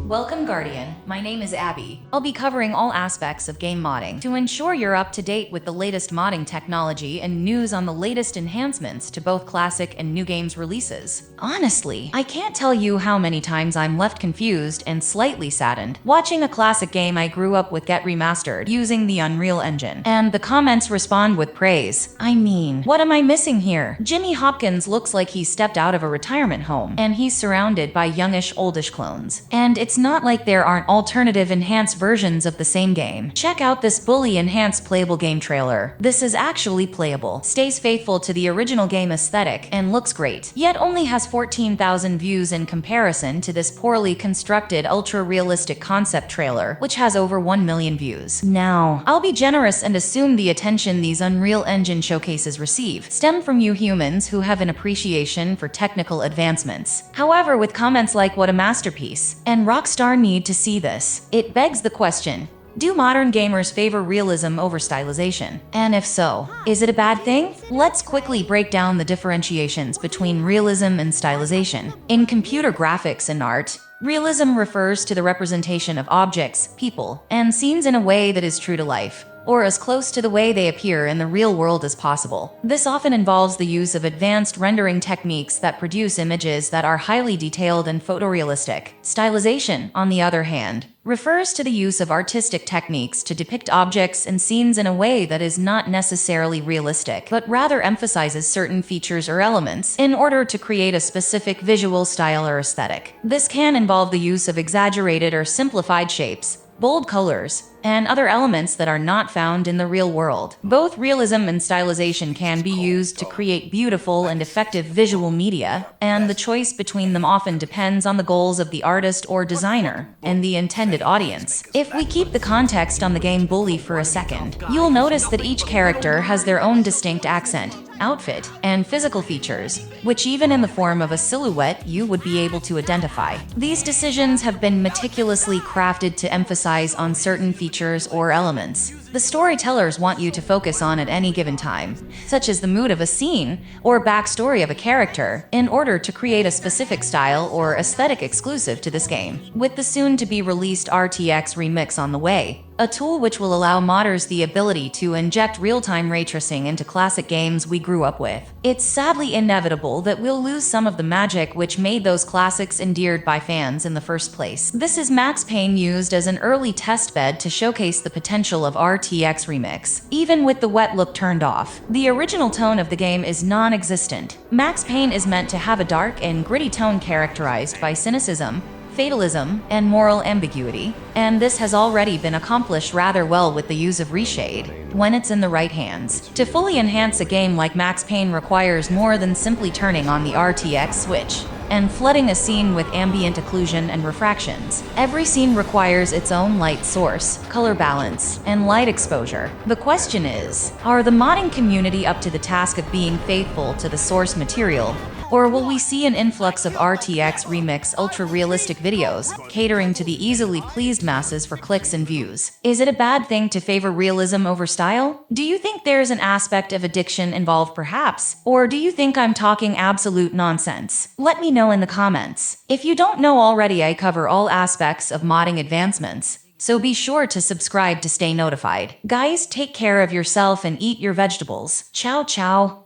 Welcome, Guardian. My name is Abby. I'll be covering all aspects of game modding to ensure you're up to date with the latest modding technology and news on the latest enhancements to both classic and new games releases. Honestly, I can't tell you how many times I'm left confused and slightly saddened watching a classic game I grew up with get remastered using the Unreal Engine, and the comments respond with praise. I mean, what am I missing here? Jimmy Hopkins looks like he stepped out of a retirement home, and he's surrounded by youngish, oldish clones. And it's not like there aren't alternative enhanced versions of the same game. Check out this fully enhanced playable game trailer. This is actually playable, stays faithful to the original game aesthetic, and looks great, yet only has 14,000 views in comparison to this poorly constructed ultra-realistic concept trailer, which has over 1 million views. Now, I'll be generous and assume the attention these Unreal Engine showcases receive stem from you humans who have an appreciation for technical advancements. However, with comments like "what a masterpiece" and "Rockstar need to see this," it begs the question, do modern gamers favor realism over stylization? And if so, is it a bad thing? Let's quickly break down the differentiations between realism and stylization. In computer graphics and art, realism refers to the representation of objects, people, and scenes in a way that is true to life, or as close to the way they appear in the real world as possible. This often involves the use of advanced rendering techniques that produce images that are highly detailed and photorealistic. Stylization, on the other hand, refers to the use of artistic techniques to depict objects and scenes in a way that is not necessarily realistic, but rather emphasizes certain features or elements in order to create a specific visual style or aesthetic. This can involve the use of exaggerated or simplified shapes, bold colors, and other elements that are not found in the real world. Both realism and stylization can be used to create beautiful and effective visual media, and the choice between them often depends on the goals of the artist or designer and the intended audience. If we keep the context on the game Bully for a second, you'll notice that each character has their own distinct accent, outfit, and physical features, which even in the form of a silhouette you would be able to identify. These decisions have been meticulously crafted to emphasize on certain features or elements the storytellers want you to focus on at any given time, such as the mood of a scene or backstory of a character, in order to create a specific style or aesthetic exclusive to this game. With the soon-to-be-released RTXRemix on the way, a tool which will allow modders the ability to inject real-time ray tracing into classic games we grew up with, it's sadly inevitable that we'll lose some of the magic which made those classics endeared by fans in the first place. This is Max Payne used as an early testbed to showcase the potential of RTXRemix. Even with the wet look turned off, the original tone of the game is non-existent. Max Payne is meant to have a dark and gritty tone characterized by cynicism, fatalism, and moral ambiguity, and this has already been accomplished rather well with the use of reshade when it's in the right hands. To fully enhance a game like Max Payne requires more than simply turning on the RTX switch and flooding a scene with ambient occlusion and refractions. Every scene requires its own light source, color balance, and light exposure. The question is, are the modding community up to the task of being faithful to the source material? Or will we see an influx of RTXRemix ultra-realistic videos, catering to the easily pleased masses for clicks and views? Is it a bad thing to favor realism over style? Do you think there's an aspect of addiction involved perhaps? Or do you think I'm talking absolute nonsense? Let me know in the comments. If you don't know already, I cover all aspects of modding advancements, so be sure to subscribe to stay notified. Guys, take care of yourself and eat your vegetables. Ciao ciao.